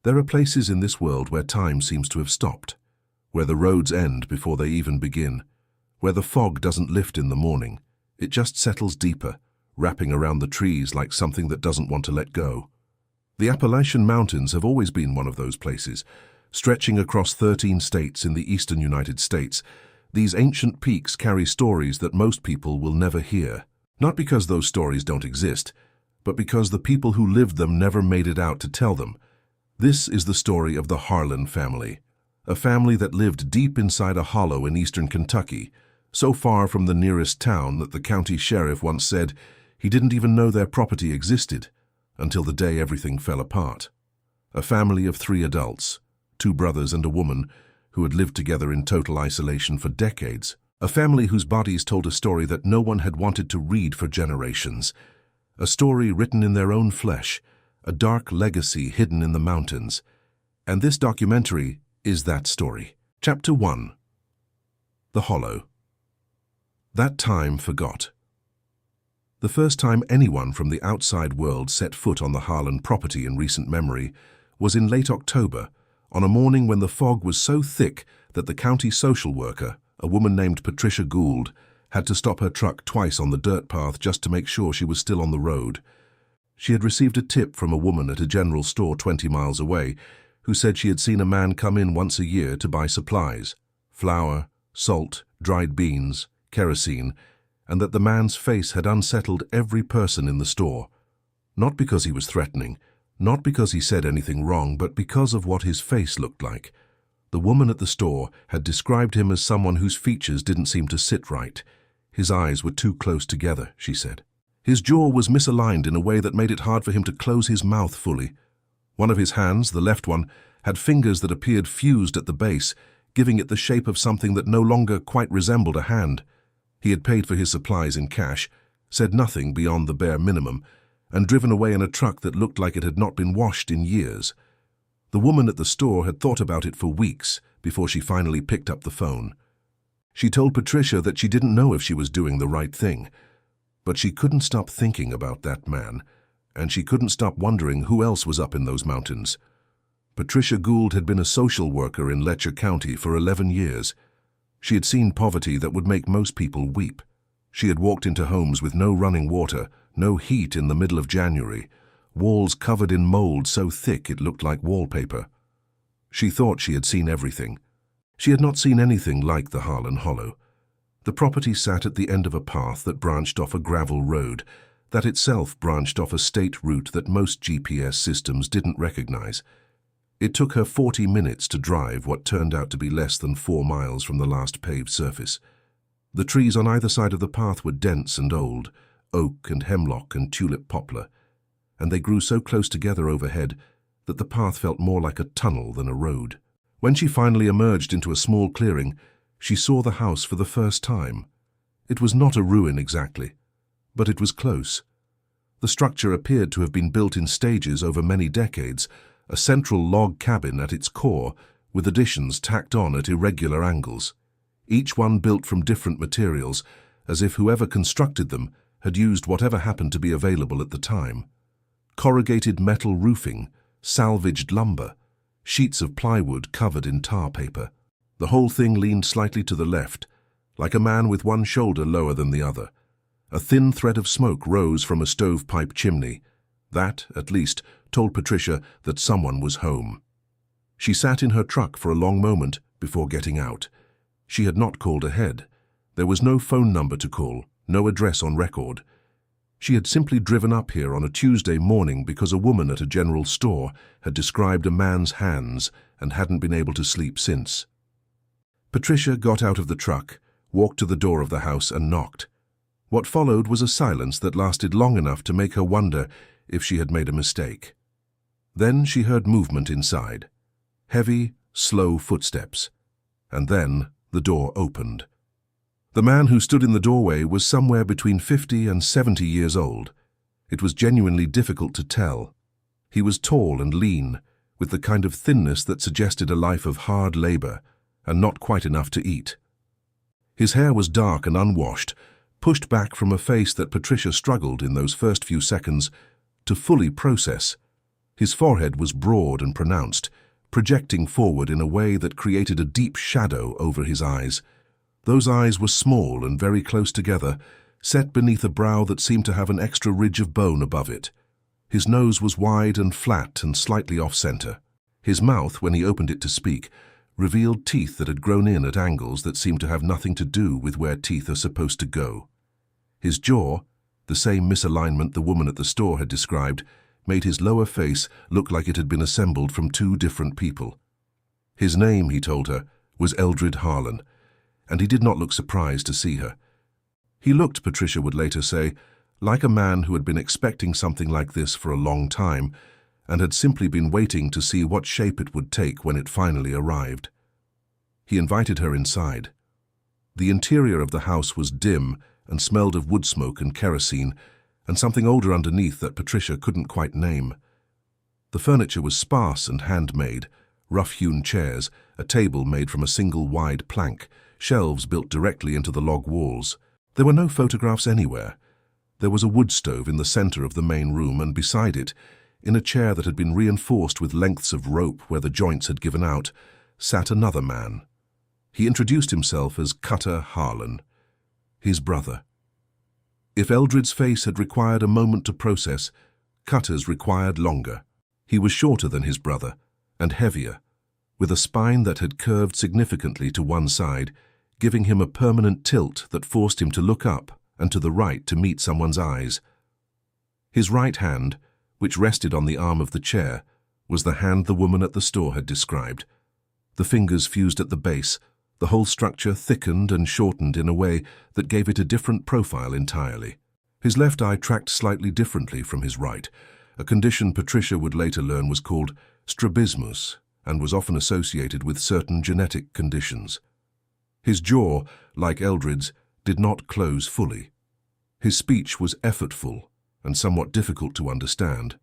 There are places in this world where time seems to have stopped, where the roads end before they even begin, where the fog doesn't lift in the morning. It just settles deeper, wrapping around the trees like something that doesn't want to let go. The Appalachian Mountains have always been one of those places. Stretching across 13 states in the eastern United States, these ancient peaks carry stories that most people will never hear. Not because those stories don't exist, but because the people who lived them never made it out to tell them. This is the story of the Harlan family, a family that lived deep inside a hollow in eastern Kentucky, so far from the nearest town that the county sheriff once said he didn't even know their property existed until the day everything fell apart. A family of 3 adults, 2 brothers and a woman, who had lived together in total isolation for decades. A family whose bodies told a story that no one had wanted to read for generations. A story written in their own flesh, a dark legacy hidden in the mountains. And this documentary is that story. Chapter 1. The Hollow. That time forgot. The first time anyone from the outside world set foot on the Harlan property in recent memory was in late October, on a morning when the fog was so thick that the county social worker, a woman named Patricia Gould, had to stop her truck twice on the dirt path just to make sure she was still on the road. She had received a tip from a woman at a general store 20 miles away who said she had seen a man come in once a year to buy supplies, flour, salt, dried beans, kerosene, and that the man's face had unsettled every person in the store. Not because he was threatening, not because he said anything wrong, but because of what his face looked like. The woman at the store had described him as someone whose features didn't seem to sit right. His eyes were too close together, she said. His jaw was misaligned in a way that made it hard for him to close his mouth fully. One of his hands, the left one, had fingers that appeared fused at the base, giving it the shape of something that no longer quite resembled a hand. He had paid for his supplies in cash, said nothing beyond the bare minimum, and driven away in a truck that looked like it had not been washed in years. The woman at the store had thought about it for weeks before she finally picked up the phone. She told Patricia that she didn't know if she was doing the right thing, but she couldn't stop thinking about that man, and she couldn't stop wondering who else was up in those mountains. Patricia Gould had been a social worker in Letcher County for 11 years. She had seen poverty that would make most people weep. She had walked into homes with no running water, no heat in the middle of January, walls covered in mold so thick it looked like wallpaper. She thought she had seen everything. She had not seen anything like the Harlan Hollow. The property sat at the end of a path that branched off a gravel road, that itself branched off a state route that most GPS systems didn't recognize. It took her 40 minutes to drive what turned out to be less than 4 miles from the last paved surface. The trees on either side of the path were dense and old, oak and hemlock and tulip poplar, and they grew so close together overhead that the path felt more like a tunnel than a road. When she finally emerged into a small clearing, she saw the house for the first time. It was not a ruin exactly, but it was close. The structure appeared to have been built in stages over many decades, a central log cabin at its core, with additions tacked on at irregular angles, each one built from different materials, as if whoever constructed them had used whatever happened to be available at the time. Corrugated metal roofing, salvaged lumber, sheets of plywood covered in tar paper. The whole thing leaned slightly to the left, like a man with one shoulder lower than the other. A thin thread of smoke rose from a stovepipe chimney. That, at least, told Patricia that someone was home. She sat in her truck for a long moment before getting out. She had not called ahead. There was no phone number to call, no address on record. She had simply driven up here on a Tuesday morning because a woman at a general store had described a man's hands and hadn't been able to sleep since. Patricia got out of the truck, walked to the door of the house and knocked. What followed was a silence that lasted long enough to make her wonder if she had made a mistake. Then she heard movement inside. Heavy, slow footsteps. And then the door opened. The man who stood in the doorway was somewhere between 50 and 70 years old. It was genuinely difficult to tell. He was tall and lean, with the kind of thinness that suggested a life of hard labor and not quite enough to eat. His hair was dark and unwashed, pushed back from a face that Patricia struggled in those first few seconds to fully process. His forehead was broad and pronounced, projecting forward in a way that created a deep shadow over his eyes. Those eyes were small and very close together, set beneath a brow that seemed to have an extra ridge of bone above it. His nose was wide and flat and slightly off-center. His mouth, when he opened it to speak, revealed teeth that had grown in at angles that seemed to have nothing to do with where teeth are supposed to go. His jaw, the same misalignment the woman at the store had described, made his lower face look like it had been assembled from two different people. His name, he told her, was Eldred Harlan, and he did not look surprised to see her. He looked, Patricia would later say, like a man who had been expecting something like this for a long time and had simply been waiting to see what shape it would take when it finally arrived. He invited her inside. The interior of the house was dim and smelled of wood smoke and kerosene, and something older underneath that Patricia couldn't quite name. The furniture was sparse and handmade, rough-hewn chairs, a table made from a single wide plank, shelves built directly into the log walls. There were no photographs anywhere. There was a wood stove in the center of the main room, and beside it, in a chair that had been reinforced with lengths of rope where the joints had given out, sat another man. He introduced himself as Cutter Harlan, his brother. If Eldred's face had required a moment to process, Cutter's required longer. He was shorter than his brother, and heavier, with a spine that had curved significantly to one side, giving him a permanent tilt that forced him to look up and to the right to meet someone's eyes. His right hand, which rested on the arm of the chair, was the hand the woman at the store had described. The fingers fused at the base, the whole structure thickened and shortened in a way that gave it a different profile entirely. His left eye tracked slightly differently from his right, a condition Patricia would later learn was called strabismus and was often associated with certain genetic conditions. His jaw, like Eldred's, did not close fully. His speech was effortful and somewhat difficult to understand,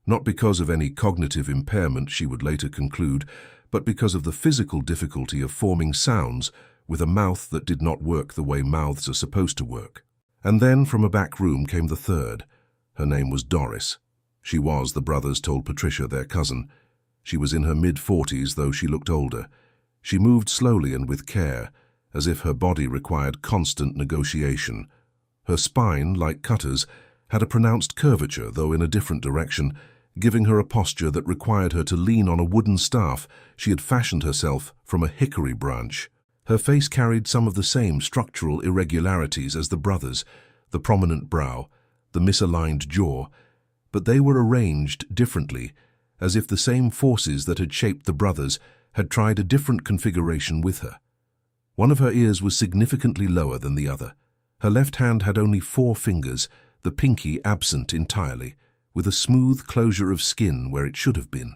not because of any cognitive impairment, she would later conclude, but because of the physical difficulty of forming sounds with a mouth that did not work the way mouths are supposed to work. And then from a back room came the third. Her name was Doris. She was, the brothers told Patricia, their cousin. She was in her mid-40s, though she looked older. She moved slowly and with care, as if her body required constant negotiation. Her spine, like Cutter's, had a pronounced curvature, though in a different direction, giving her a posture that required her to lean on a wooden staff she had fashioned herself from a hickory branch. Her face carried some of the same structural irregularities as the brothers, the prominent brow, the misaligned jaw, but they were arranged differently, as if the same forces that had shaped the brothers had tried a different configuration with her. One of her ears was significantly lower than the other. Her left hand had only 4 fingers, the pinky absent entirely, with a smooth closure of skin where it should have been.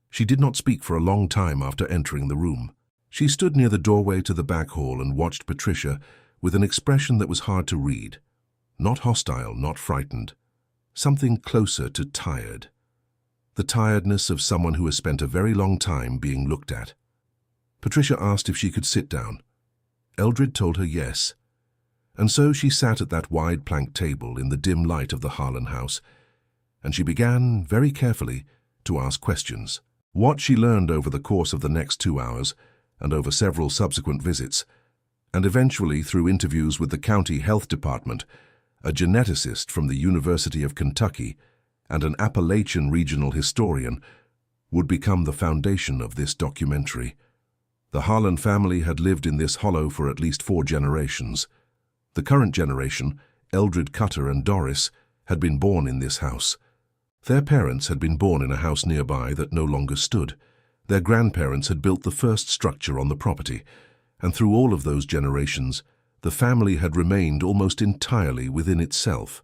She did not speak for a long time after entering the room. She stood near the doorway to the back hall and watched Patricia with an expression that was hard to read. Not hostile, not frightened. Something closer to tired. The tiredness of someone who has spent a very long time being looked at. Patricia asked if she could sit down. Eldred told her yes. And so she sat at that wide plank table in the dim light of the Harlan house, and she began, very carefully, to ask questions. What she learned over the course of the next 2 hours, and over several subsequent visits, and eventually through interviews with the county health department, a geneticist from the University of Kentucky, and an Appalachian regional historian, would become the foundation of this documentary. The Harlan family had lived in this hollow for at least 4 generations. The current generation, Eldred Cutter and Doris, had been born in this house. Their parents had been born in a house nearby that no longer stood. Their grandparents had built the first structure on the property, and through all of those generations, the family had remained almost entirely within itself.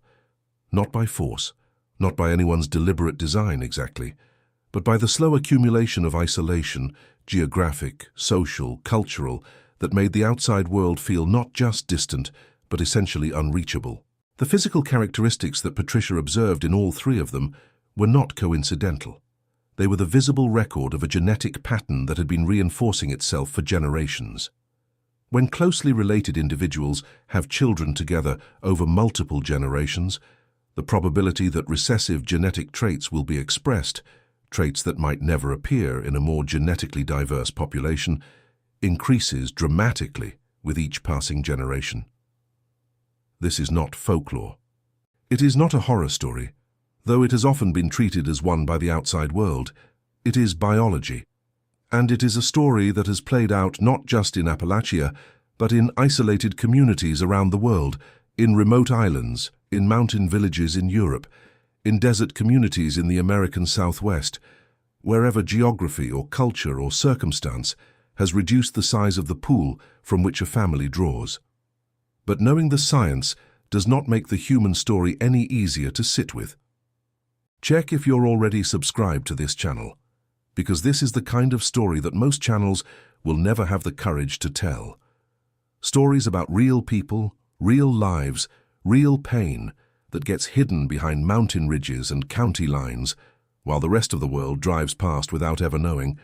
Not by force, not by anyone's deliberate design exactly, but by the slow accumulation of isolation, geographic, social, cultural, that made the outside world feel not just distant, but essentially unreachable. The physical characteristics that Patricia observed in all 3 of them were not coincidental. They were the visible record of a genetic pattern that had been reinforcing itself for generations. When closely related individuals have children together over multiple generations, The probability that recessive genetic traits will be expressed, traits that might never appear in a more genetically diverse population, increases dramatically with each passing generation. This is not folklore. It is not a horror story, though it has often been treated as one by the outside world. It is biology. And it is a story that has played out not just in Appalachia, but in isolated communities around the world, in remote islands, in mountain villages in Europe, in desert communities in the American Southwest, wherever geography or culture or circumstance has reduced the size of the pool from which a family draws. But knowing the science does not make the human story any easier to sit with. Check if you're already subscribed to this channel, because this is the kind of story that most channels will never have the courage to tell. Stories about real people, real lives, real pain that gets hidden behind mountain ridges and county lines, while the rest of the world drives past without ever knowing.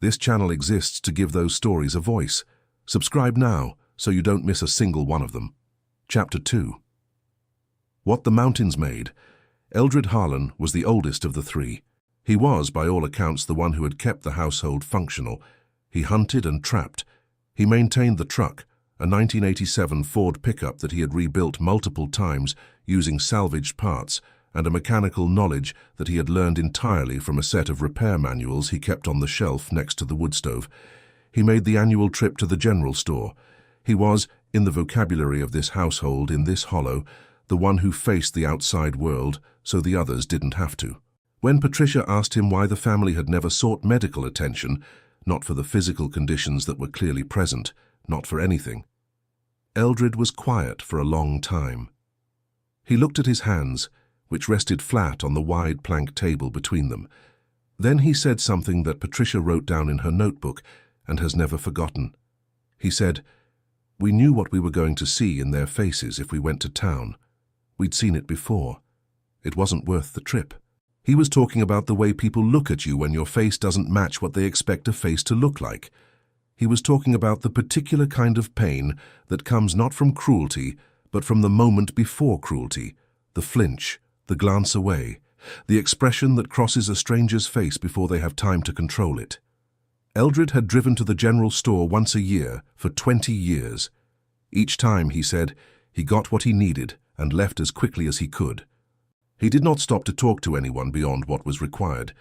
This channel exists to give those stories a voice. Subscribe now so you don't miss a single one of them. Chapter 2. What the Mountains Made. Eldred Harlan was the oldest of the three. He was, by all accounts, the one who had kept the household functional. He hunted and trapped. He maintained the truck, a 1987 Ford pickup that he had rebuilt multiple times using salvaged parts and a mechanical knowledge that he had learned entirely from a set of repair manuals he kept on the shelf next to the wood stove. He made the annual trip to the general store. He was, in the vocabulary of this household in this hollow, the one who faced the outside world so the others didn't have to. When Patricia asked him why the family had never sought medical attention, not for the physical conditions that were clearly present, not for anything, Eldred was quiet for a long time. He looked at his hands, which rested flat on the wide plank table between them. Then he said something that Patricia wrote down in her notebook and has never forgotten. He said, "We knew what we were going to see in their faces if we went to town. We'd seen it before. It wasn't worth the trip." He was talking about the way people look at you when your face doesn't match what they expect a face to look like. He was talking about the particular kind of pain that comes not from cruelty, but from the moment before cruelty, the flinch, the glance away, the expression that crosses a stranger's face before they have time to control it. Eldred had driven to the general store once a year for 20 years. Each time, he said, he got what he needed and left as quickly as he could. He did not stop to talk to anyone beyond what was required.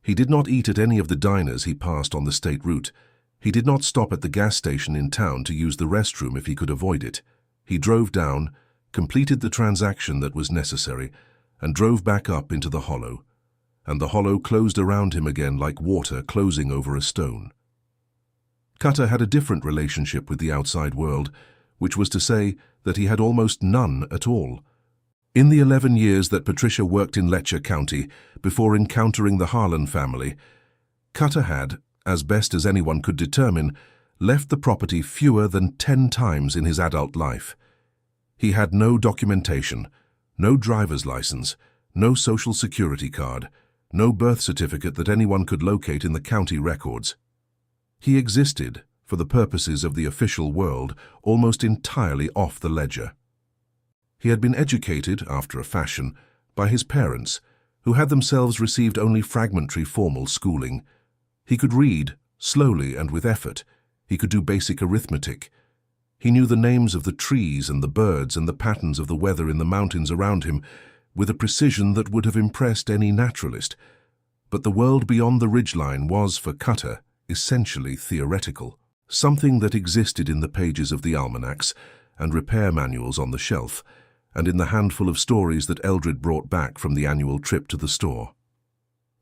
He did not eat at any of the diners he passed on the state route. He did not stop at the gas station in town to use the restroom if he could avoid it. He drove down, completed the transaction that was necessary, and drove back up into the hollow. And the hollow closed around him again like water closing over a stone. Cutter had a different relationship with the outside world, which was to say that he had almost none at all. In the 11 years that Patricia worked in Letcher County before encountering the Harlan family, Cutter had, as best as anyone could determine, left the property fewer than 10 times in his adult life. He had no documentation, no driver's license, no social security card, no birth certificate that anyone could locate in the county records. He existed, for the purposes of the official world, almost entirely off the ledger. He had been educated, after a fashion, by his parents, who had themselves received only fragmentary formal schooling. He could read, slowly and with effort. He could do basic arithmetic. He knew the names of the trees and the birds and the patterns of the weather in the mountains around him with a precision that would have impressed any naturalist. But the world beyond the ridgeline was, for Cutter, essentially theoretical, something that existed in the pages of the almanacs and repair manuals on the shelf, and in the handful of stories that Eldred brought back from the annual trip to the store.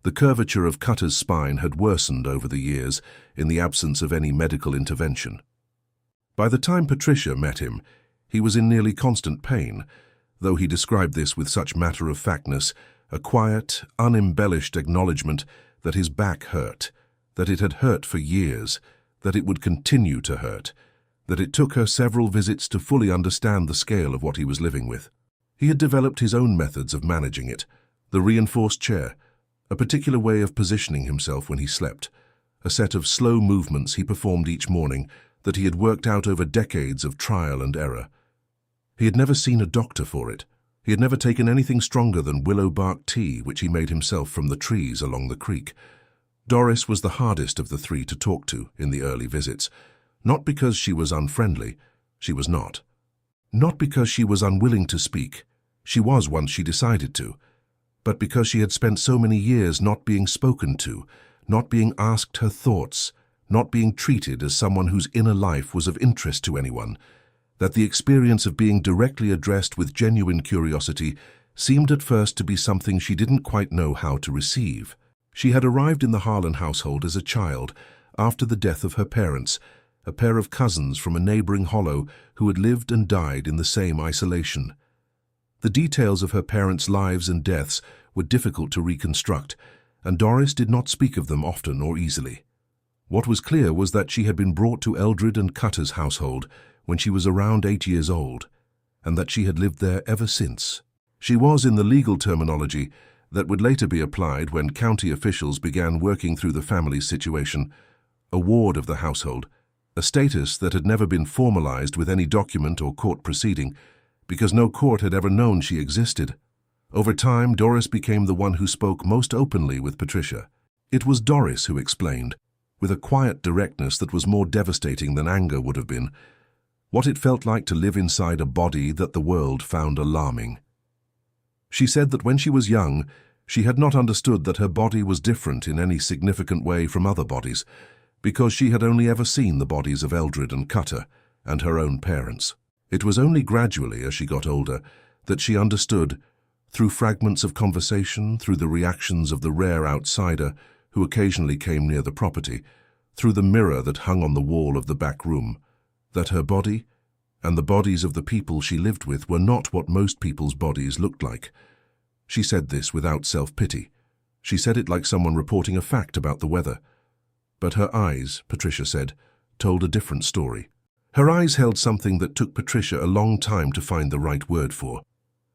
The curvature of Cutter's spine had worsened over the years in the absence of any medical intervention. By the time Patricia met him, he was in nearly constant pain, though he described this with such matter-of-factness, a quiet, unembellished acknowledgement that his back hurt, that it had hurt for years, that it would continue to hurt, that it took her several visits to fully understand the scale of what he was living with. He had developed his own methods of managing it, the reinforced chair, a particular way of positioning himself when he slept, a set of slow movements he performed each morning that he had worked out over decades of trial and error. He had never seen a doctor for it. He had never taken anything stronger than willow bark tea, which he made himself from the trees along the creek. Doris was the hardest of the three to talk to in the early visits, not because she was unfriendly, she was not. Not because she was unwilling to speak, she was once she decided to, but because she had spent so many years not being spoken to, not being asked her thoughts, not being treated as someone whose inner life was of interest to anyone, that the experience of being directly addressed with genuine curiosity seemed at first to be something she didn't quite know how to receive. She had arrived in the Harlan household as a child, after the death of her parents, a pair of cousins from a neighboring hollow who had lived and died in the same isolation. The details of her parents' lives and deaths were difficult to reconstruct, and Doris did not speak of them often or easily. What was clear was that she had been brought to Eldred and Cutter's household when she was around 8 years old, and that she had lived there ever since. She was, in the legal terminology that would later be applied when county officials began working through the family's situation, a ward of the household, a status that had never been formalized with any document or court proceeding, because no court had ever known she existed. Over time, Doris became the one who spoke most openly with Patricia. It was Doris who explained, with a quiet directness that was more devastating than anger would have been, what it felt like to live inside a body that the world found alarming. She said that when she was young, she had not understood that her body was different in any significant way from other bodies, because she had only ever seen the bodies of Eldred and Cutter and her own parents. It was only gradually, as she got older, that she understood, through fragments of conversation, through the reactions of the rare outsider who occasionally came near the property, through the mirror that hung on the wall of the back room, that her body and the bodies of the people she lived with were not what most people's bodies looked like. She said this without self-pity. She said it like someone reporting a fact about the weather. But her eyes, Patricia said, told a different story. Her eyes held something that took Patricia a long time to find the right word for.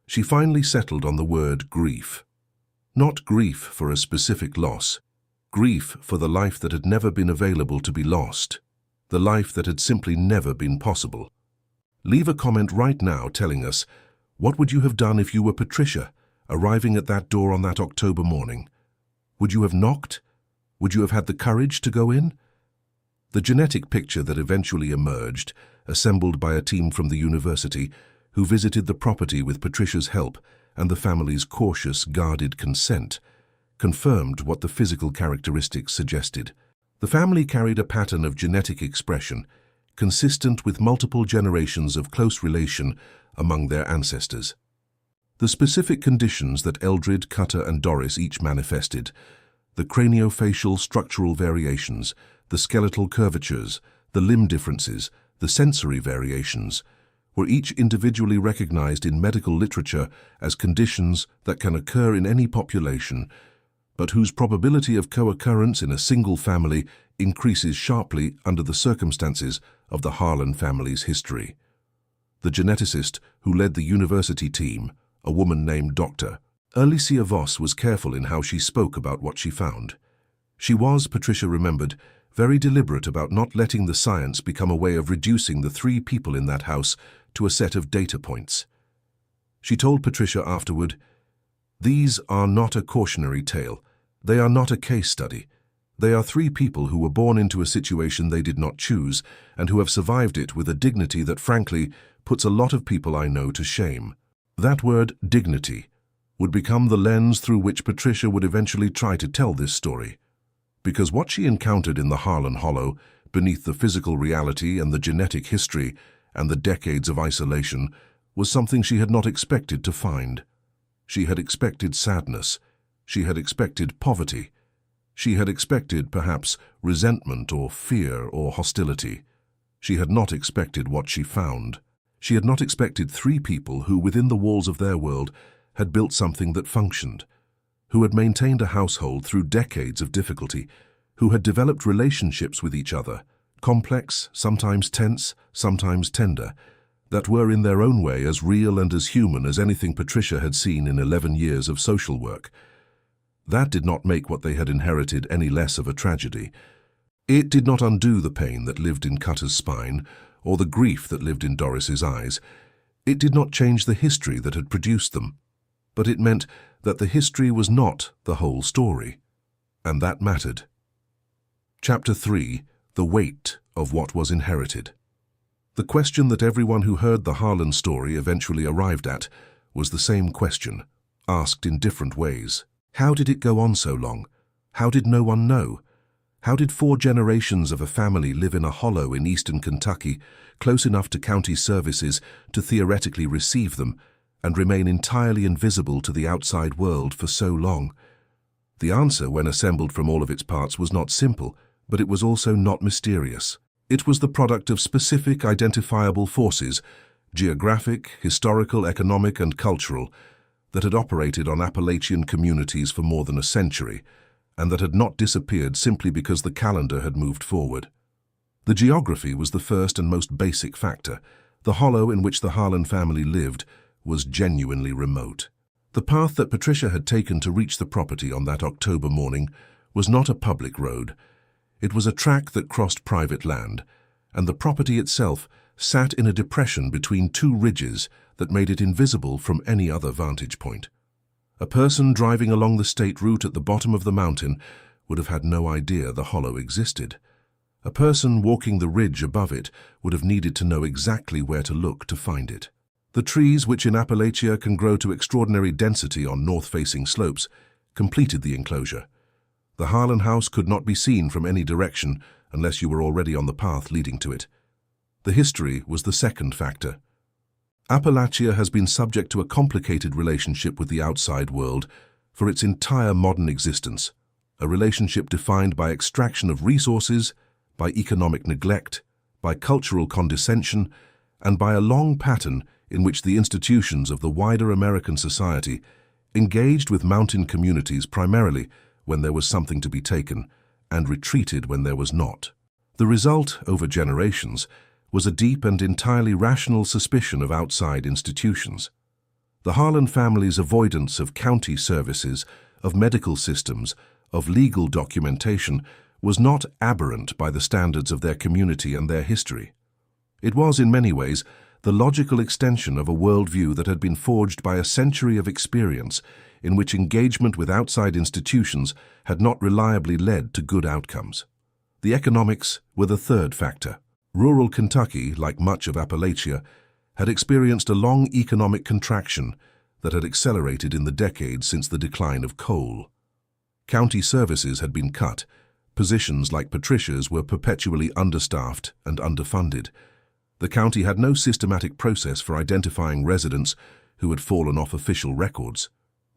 She finally settled on the word grief. Not grief for a specific loss, grief for the life that had never been available to be lost, the life that had simply never been possible. Leave a comment right now telling us, what would you have done if you were Patricia, arriving at that door on that October morning? Would you have knocked? Would you have had the courage to go in? The genetic picture that eventually emerged, assembled by a team from the university, who visited the property with Patricia's help and the family's cautious, guarded consent, confirmed what the physical characteristics suggested. The family carried a pattern of genetic expression, consistent with multiple generations of close relation among their ancestors. The specific conditions that Eldred, Cutter, and Doris each manifested, the craniofacial structural variations, the skeletal curvatures, the limb differences, the sensory variations, were each individually recognized in medical literature as conditions that can occur in any population, but whose probability of co-occurrence in a single family increases sharply under the circumstances of the Harlan family's history. The geneticist who led the university team, a woman named Dr. Alicia Voss, was careful in how she spoke about what she found. She was, Patricia remembered, very deliberate about not letting the science become a way of reducing the three people in that house to a set of data points. She told Patricia afterward, "These are not a cautionary tale. They are not a case study. They are three people who were born into a situation they did not choose and who have survived it with a dignity that, frankly, puts a lot of people I know to shame." That word, dignity, would become the lens through which Patricia would eventually try to tell this story. Because what she encountered in the Harlan Hollow, beneath the physical reality and the genetic history and the decades of isolation, was something she had not expected to find. She had expected sadness. She had expected poverty. She had expected, perhaps, resentment or fear or hostility. She had not expected what she found. She had not expected three people who, within the walls of their world, had built something that functioned, who had maintained a household through decades of difficulty, who had developed relationships with each other, complex, sometimes tense, sometimes tender, that were in their own way as real and as human as anything Patricia had seen in 11 years of social work. That did not make what they had inherited any less of a tragedy. It did not undo the pain that lived in Cutter's spine, or the grief that lived in Doris's eyes. It did not change the history that had produced them, but it meant that the history was not the whole story, and that mattered. Chapter 3. The Weight of What Was Inherited. The question that everyone who heard the Harlan story eventually arrived at was the same question, asked in different ways. How did it go on so long? How did no one know? How did 4 generations of a family live in a hollow in eastern Kentucky, close enough to county services to theoretically receive them, and remain entirely invisible to the outside world for so long? The answer, when assembled from all of its parts, was not simple, but it was also not mysterious. It was the product of specific identifiable forces, geographic, historical, economic, and cultural, that had operated on Appalachian communities for more than a century, and that had not disappeared simply because the calendar had moved forward. The geography was the first and most basic factor. The hollow in which the Harlan family lived was genuinely remote. The path that Patricia had taken to reach the property on that October morning was not a public road. It was a track that crossed private land, and the property itself sat in a depression between 2 ridges that made it invisible from any other vantage point. A person driving along the state route at the bottom of the mountain would have had no idea the hollow existed. A person walking the ridge above it would have needed to know exactly where to look to find it. The trees, which in Appalachia can grow to extraordinary density on north-facing slopes, completed the enclosure. The Harlan house could not be seen from any direction unless you were already on the path leading to it. The history was the second factor. Appalachia has been subject to a complicated relationship with the outside world for its entire modern existence, a relationship defined by extraction of resources, by economic neglect, by cultural condescension, and by a long pattern in which the institutions of the wider American society engaged with mountain communities primarily when there was something to be taken, and retreated when there was not. The result, over generations, was a deep and entirely rational suspicion of outside institutions. The Harlan family's avoidance of county services, of medical systems, of legal documentation was not aberrant by the standards of their community and their history. It was, in many ways, the logical extension of a worldview that had been forged by a century of experience in which engagement with outside institutions had not reliably led to good outcomes. The economics were the third factor. Rural Kentucky, like much of Appalachia, had experienced a long economic contraction that had accelerated in the decades since the decline of coal. County services had been cut. Positions like Patricia's were perpetually understaffed and underfunded. The county had no systematic process for identifying residents who had fallen off official records.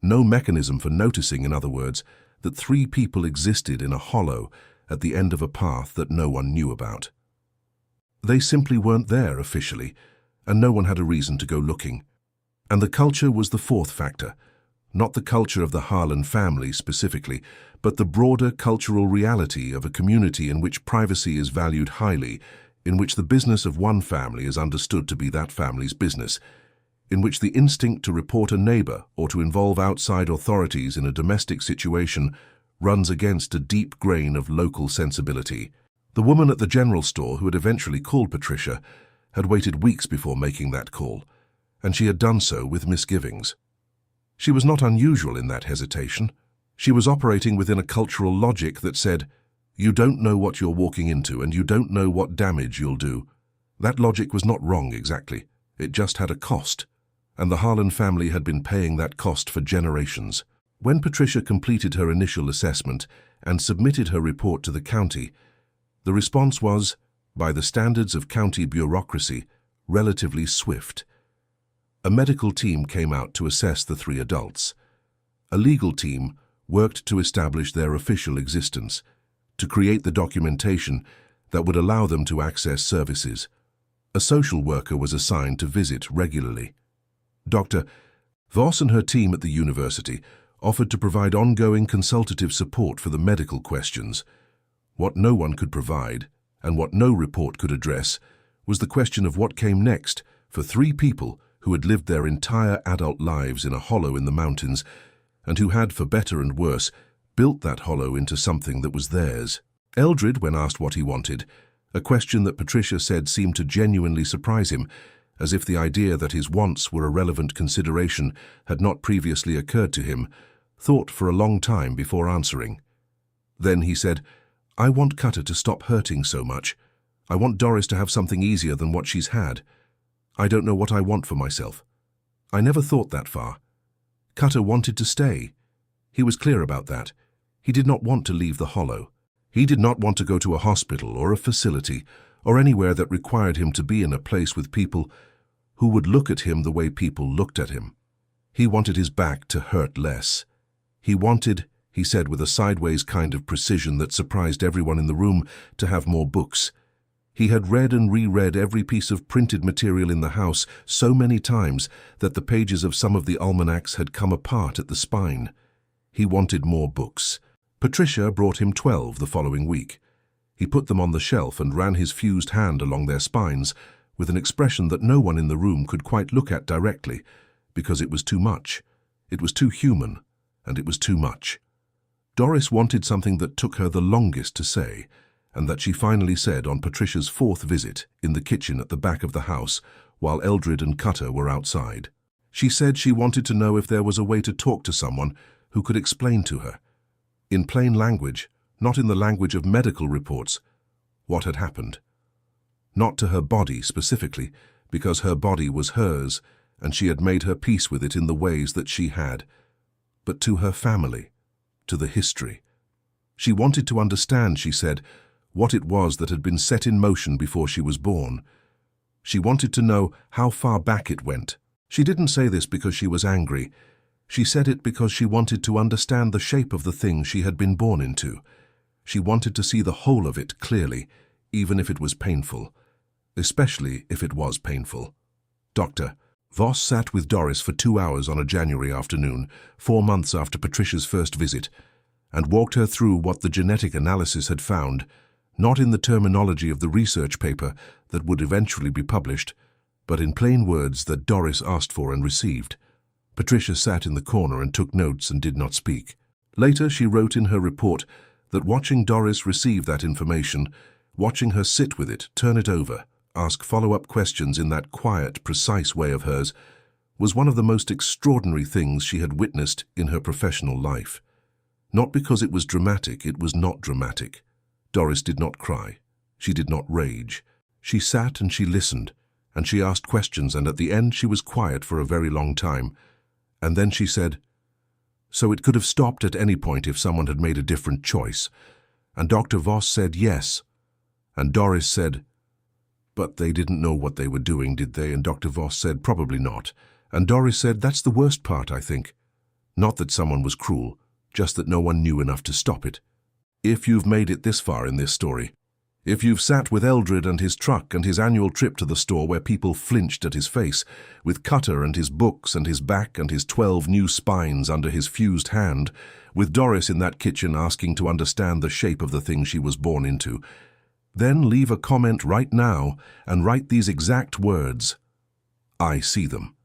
No mechanism for noticing, in other words, that 3 people existed in a hollow at the end of a path that no one knew about. They simply weren't there officially, and no one had a reason to go looking. And the culture was the fourth factor, not the culture of the Harlan family specifically, but the broader cultural reality of a community in which privacy is valued highly, in which the business of one family is understood to be that family's business, in which the instinct to report a neighbor or to involve outside authorities in a domestic situation runs against a deep grain of local sensibility. The woman at the general store who had eventually called Patricia had waited weeks before making that call, and she had done so with misgivings. She was not unusual in that hesitation. She was operating within a cultural logic that said, "You don't know what you're walking into, and you don't know what damage you'll do." That logic was not wrong exactly. It just had a cost, and the Harlan family had been paying that cost for generations. When Patricia completed her initial assessment and submitted her report to the county, the response was, by the standards of county bureaucracy, relatively swift. A medical team came out to assess the 3 adults. A legal team worked to establish their official existence, to create the documentation that would allow them to access services. A social worker was assigned to visit regularly. Dr. Voss and her team at the university offered to provide ongoing consultative support for the medical questions. What no one could provide, and what no report could address, was the question of what came next for 3 people who had lived their entire adult lives in a hollow in the mountains and who had, for better and worse, built that hollow into something that was theirs. Eldred, when asked what he wanted, a question that Patricia said seemed to genuinely surprise him, as if the idea that his wants were a relevant consideration had not previously occurred to him, thought for a long time before answering. Then he said, "I want Cutter to stop hurting so much. I want Doris to have something easier than what she's had. I don't know what I want for myself. I never thought that far. Cutter wanted to stay. He was clear about that. He did not want to leave the Hollow. He did not want to go to a hospital or a facility or anywhere that required him to be in a place with people who would look at him the way people looked at him. He wanted his back to hurt less. He wanted, he said with a sideways kind of precision that surprised everyone in the room, to have more books. He had read and reread every piece of printed material in the house so many times that the pages of some of the almanacs had come apart at the spine. He wanted more books. Patricia brought him 12 the following week. He put them on the shelf and ran his fused hand along their spines with an expression that no one in the room could quite look at directly, because it was too much. It was too human, and it was too much. Doris wanted something that took her the longest to say, and that she finally said on Patricia's 4th visit in the kitchen at the back of the house while Eldred and Cutter were outside. She said she wanted to know if there was a way to talk to someone who could explain to her, in plain language, not in the language of medical reports, what had happened. Not to her body specifically, because her body was hers and she had made her peace with it in the ways that she had, but to her family, to the history. She wanted to understand, she said, what it was that had been set in motion before she was born. She wanted to know how far back it went. She didn't say this because she was angry. She said it because she wanted to understand the shape of the thing she had been born into. She wanted to see the whole of it clearly, even if it was painful, especially if it was painful. Dr. Voss sat with Doris for 2 hours on a January afternoon, 4 months after Patricia's first visit, and walked her through what the genetic analysis had found, not in the terminology of the research paper that would eventually be published, but in plain words that Doris asked for and received. Patricia sat in the corner and took notes and did not speak. Later she wrote in her report that watching Doris receive that information, watching her sit with it, turn it over, ask follow-up questions in that quiet, precise way of hers, was one of the most extraordinary things she had witnessed in her professional life. Not because it was dramatic, it was not dramatic. Doris did not cry. She did not rage. She sat and she listened, and she asked questions, and at the end she was quiet for a very long time. And then she said, "So it could have stopped at any point if someone had made a different choice." And Dr. Voss said yes. And Doris said, "But they didn't know what they were doing, did they?" And Dr. Voss said, "Probably not." And Doris said, "That's the worst part, I think. Not that someone was cruel, just that no one knew enough to stop it." If you've made it this far in this story, if you've sat with Eldred and his truck and his annual trip to the store where people flinched at his face, with Cutter and his books and his back and his 12 new spines under his fused hand, with Doris in that kitchen asking to understand the shape of the thing she was born into, then leave a comment right now and write these exact words: "I see them,"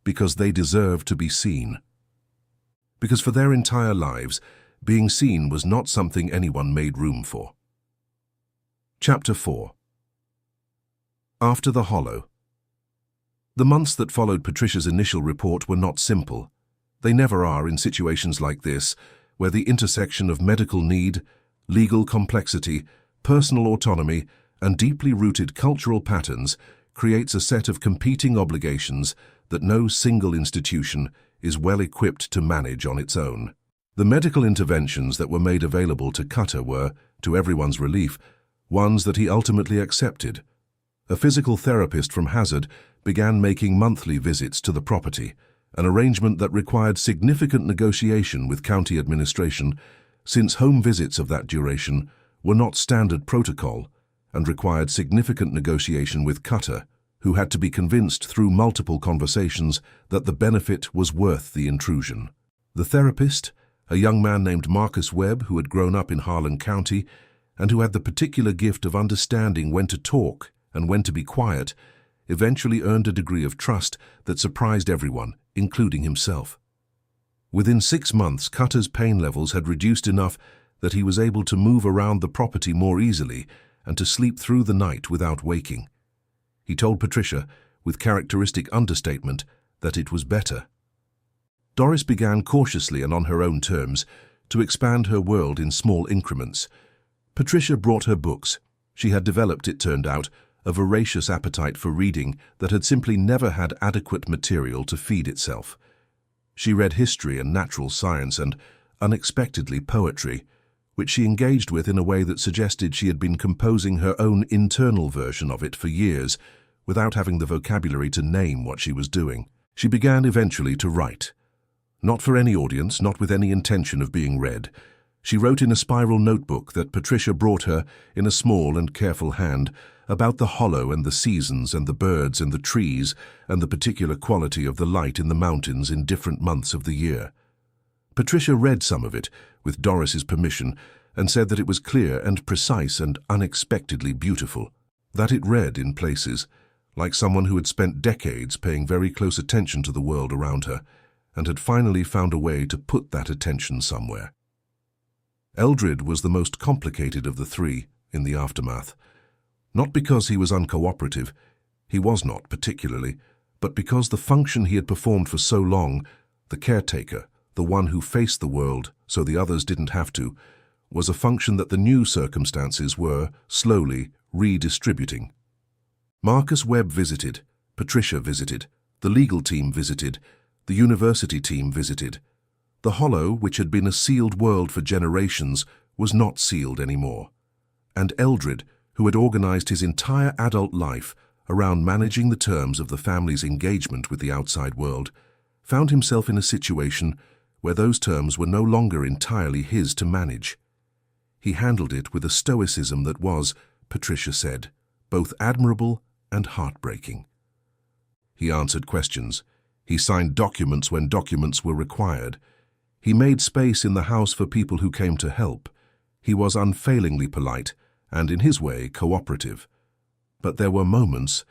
because they deserve to be seen. Because for their entire lives, being seen was not something anyone made room for. Chapter 4. After the Hollow. The months that followed Patricia's initial report were not simple. They never are in situations like this, where the intersection of medical need, legal complexity, personal autonomy, and deeply rooted cultural patterns creates a set of competing obligations that no single institution is well equipped to manage on its own. The medical interventions that were made available to Cutter were, to everyone's relief, ones that he ultimately accepted. A physical therapist from Hazard began making monthly visits to the property, an arrangement that required significant negotiation with county administration, since home visits of that duration were not standard protocol and required significant negotiation with Cutter, who had to be convinced through multiple conversations that the benefit was worth the intrusion. The therapist, a young man named Marcus Webb, who had grown up in Harlan County and who had the particular gift of understanding when to talk and when to be quiet, eventually earned a degree of trust that surprised everyone, including himself. Within 6 months, Cutter's pain levels had reduced enough that he was able to move around the property more easily and to sleep through the night without waking. He told Patricia, with characteristic understatement, that it was better. Doris began cautiously and on her own terms to expand her world in small increments. Patricia brought her books. She had developed, it turned out, a voracious appetite for reading that had simply never had adequate material to feed itself. She read history and natural science and, unexpectedly, poetry, which she engaged with in a way that suggested she had been composing her own internal version of it for years, without having the vocabulary to name what she was doing. She began eventually to write. Not for any audience, not with any intention of being read. She wrote in a spiral notebook that Patricia brought her in a small and careful hand about the hollow and the seasons and the birds and the trees and the particular quality of the light in the mountains in different months of the year. Patricia read some of it, with Doris's permission, and said that it was clear and precise and unexpectedly beautiful. That it read in places, like someone who had spent decades paying very close attention to the world around her, and had finally found a way to put that attention somewhere. Eldred was the most complicated of the three in the aftermath. Not because he was uncooperative, he was not particularly, but because the function he had performed for so long, the caretaker, the one who faced the world so the others didn't have to, was a function that the new circumstances were, slowly, redistributing. Marcus Webb visited, Patricia visited, the legal team visited, the university team visited. The hollow, which had been a sealed world for generations, was not sealed anymore. And Eldred, who had organized his entire adult life around managing the terms of the family's engagement with the outside world, found himself in a situation where those terms were no longer entirely his to manage. He handled it with a stoicism that was, Patricia said, both admirable and heartbreaking. He answered questions. He signed documents when documents were required. He made space in the house for people who came to help. He was unfailingly polite and, in his way, cooperative. But there were moments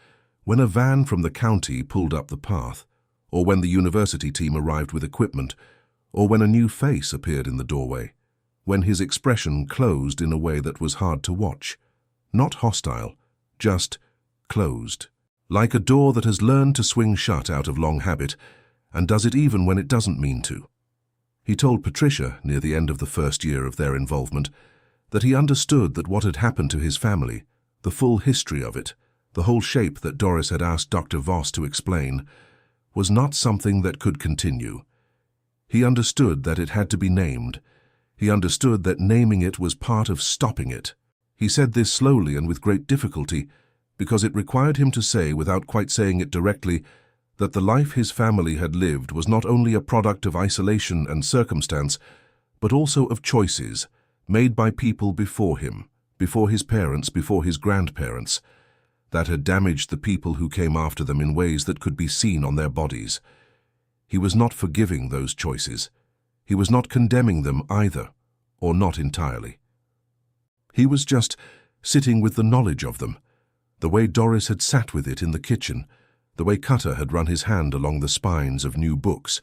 when a van from the county pulled up the path, or when the university team arrived with equipment, or when a new face appeared in the doorway, when his expression closed in a way that was hard to watch. Not hostile, just closed. Like a door that has learned to swing shut out of long habit, and does it even when it doesn't mean to. He told Patricia, near the end of the first year of their involvement, that he understood that what had happened to his family, the full history of it, the whole shape that Doris had asked Dr. Voss to explain, was not something that could continue. He understood that it had to be named. He understood that naming it was part of stopping it. He said this slowly and with great difficulty, because it required him to say, without quite saying it directly, that the life his family had lived was not only a product of isolation and circumstance, but also of choices made by people before him, before his parents, before his grandparents, that had damaged the people who came after them in ways that could be seen on their bodies. He was not forgiving those choices. He was not condemning them either, or not entirely. He was just sitting with the knowledge of them, the way Doris had sat with it in the kitchen, the way Cutter had run his hand along the spines of new books,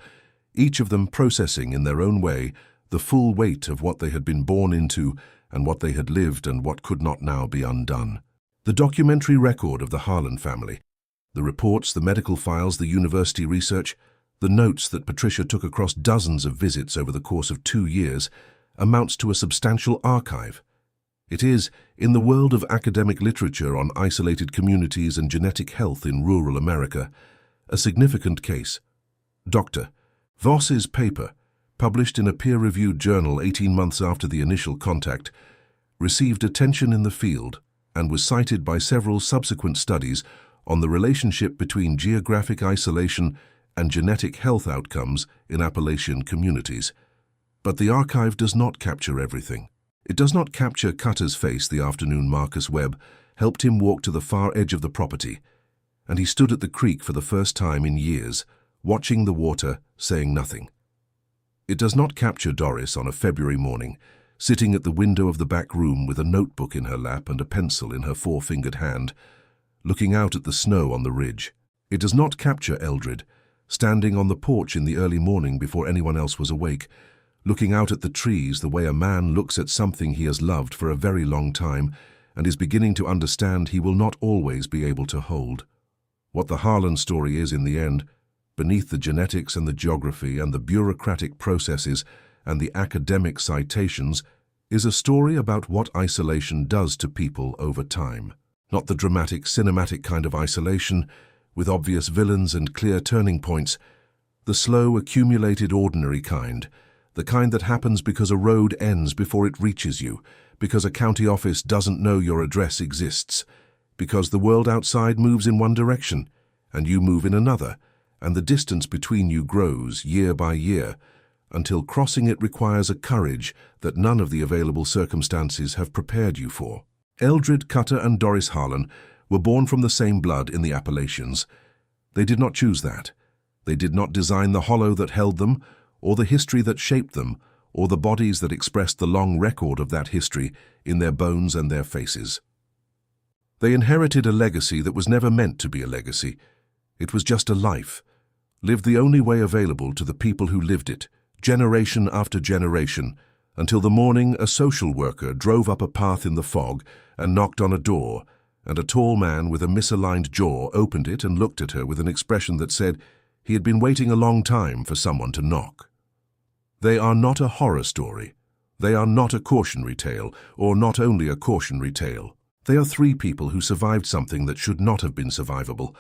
each of them processing in their own way the full weight of what they had been born into and what they had lived and what could not now be undone. The documentary record of the Harlan family, the reports, the medical files, the university research, the notes that Patricia took across dozens of visits over the course of 2 years, amounts to a substantial archive. It is, in the world of academic literature on isolated communities and genetic health in rural America, a significant case. Dr. Voss's paper, published in a peer-reviewed journal 18 months after the initial contact, received attention in the field and was cited by several subsequent studies on the relationship between geographic isolation and genetic health outcomes in Appalachian communities. But the archive does not capture everything. It does not capture Cutter's face the afternoon Marcus Webb helped him walk to the far edge of the property, and he stood at the creek for the first time in years, watching the water, saying nothing. It does not capture Doris on a February morning, sitting at the window of the back room with a notebook in her lap and a pencil in her four-fingered hand, looking out at the snow on the ridge. It does not capture Eldred, standing on the porch in the early morning before anyone else was awake, looking out at the trees the way a man looks at something he has loved for a very long time and is beginning to understand he will not always be able to hold. What the Harlan story is in the end, beneath the genetics and the geography and the bureaucratic processes and the academic citations, is a story about what isolation does to people over time. Not the dramatic, cinematic kind of isolation, with obvious villains and clear turning points, the slow, accumulated, ordinary kind, the kind that happens because a road ends before it reaches you, because a county office doesn't know your address exists, because the world outside moves in one direction, and you move in another, and the distance between you grows year by year, until crossing it requires a courage that none of the available circumstances have prepared you for. Eldred Cutter and Doris Harlan were born from the same blood in the Appalachians. They did not choose that. They did not design the hollow that held them, or the history that shaped them, or the bodies that expressed the long record of that history in their bones and their faces. They inherited a legacy that was never meant to be a legacy. It was just a life, lived the only way available to the people who lived it, generation after generation, until the morning a social worker drove up a path in the fog and knocked on a door, and a tall man with a misaligned jaw opened it and looked at her with an expression that said he had been waiting a long time for someone to knock. They are not a horror story. They are not a cautionary tale, or not only a cautionary tale. They are three people who survived something that should not have been survivable,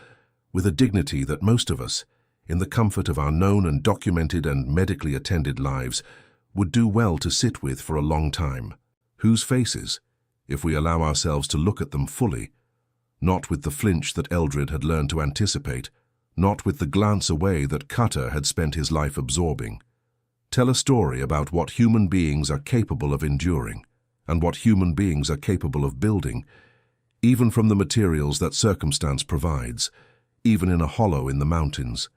with a dignity that most of us, in the comfort of our known and documented and medically attended lives, would do well to sit with for a long time. Whose faces, if we allow ourselves to look at them fully, not with the flinch that Eldred had learned to anticipate, not with the glance away that Cutter had spent his life absorbing, tell a story about what human beings are capable of enduring, and what human beings are capable of building, even from the materials that circumstance provides, even in a hollow in the mountains,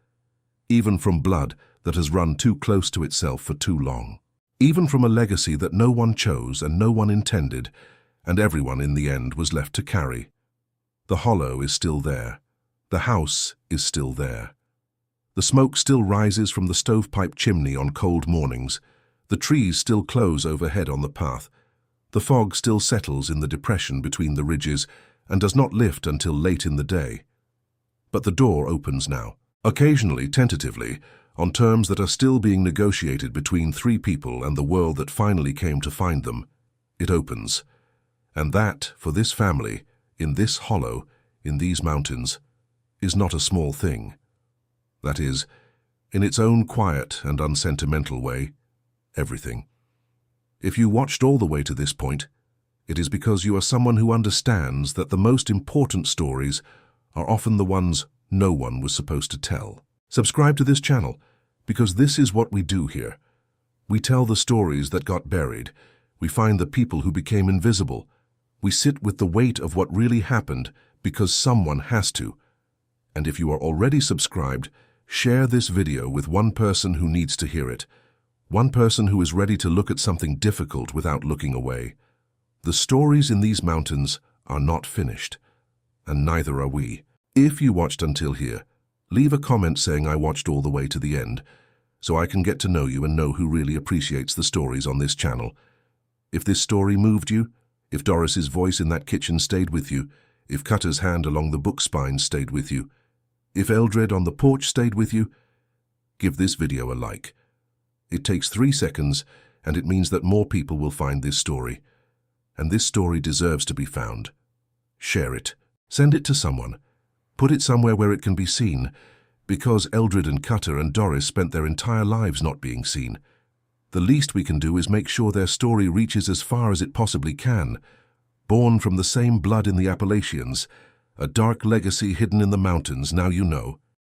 even from blood that has run too close to itself for too long, even from a legacy that no one chose and no one intended, and everyone in the end was left to carry. The hollow is still there. The house is still there. The smoke still rises from the stovepipe chimney on cold mornings. The trees still close overhead on the path. The fog still settles in the depression between the ridges and does not lift until late in the day. But the door opens now, occasionally tentatively, on terms that are still being negotiated between three people and the world that finally came to find them. It opens. And that, for this family, in this hollow, in these mountains, is not a small thing. That is, in its own quiet and unsentimental way, everything. If you watched all the way to this point, it is because you are someone who understands that the most important stories are often the ones no one was supposed to tell. Subscribe to this channel, because this is what we do here. We tell the stories that got buried. We find the people who became invisible. We sit with the weight of what really happened because someone has to. And if you are already subscribed, share this video with one person who needs to hear it. One person who is ready to look at something difficult without looking away. The stories in these mountains are not finished, and neither are we. If you watched until here, leave a comment saying I watched all the way to the end, so I can get to know you and know who really appreciates the stories on this channel. If this story moved you, if Doris's voice in that kitchen stayed with you, if Cutter's hand along the book spine stayed with you, if Eldred on the porch stayed with you, give this video a like. It takes 3 seconds, and it means that more people will find this story. And this story deserves to be found. Share it. Send it to someone. Put it somewhere where it can be seen, because Eldred and Cutter and Doris spent their entire lives not being seen. The least we can do is make sure their story reaches as far as it possibly can. Born from the same blood in the Appalachians, a dark legacy hidden in the mountains, now you know.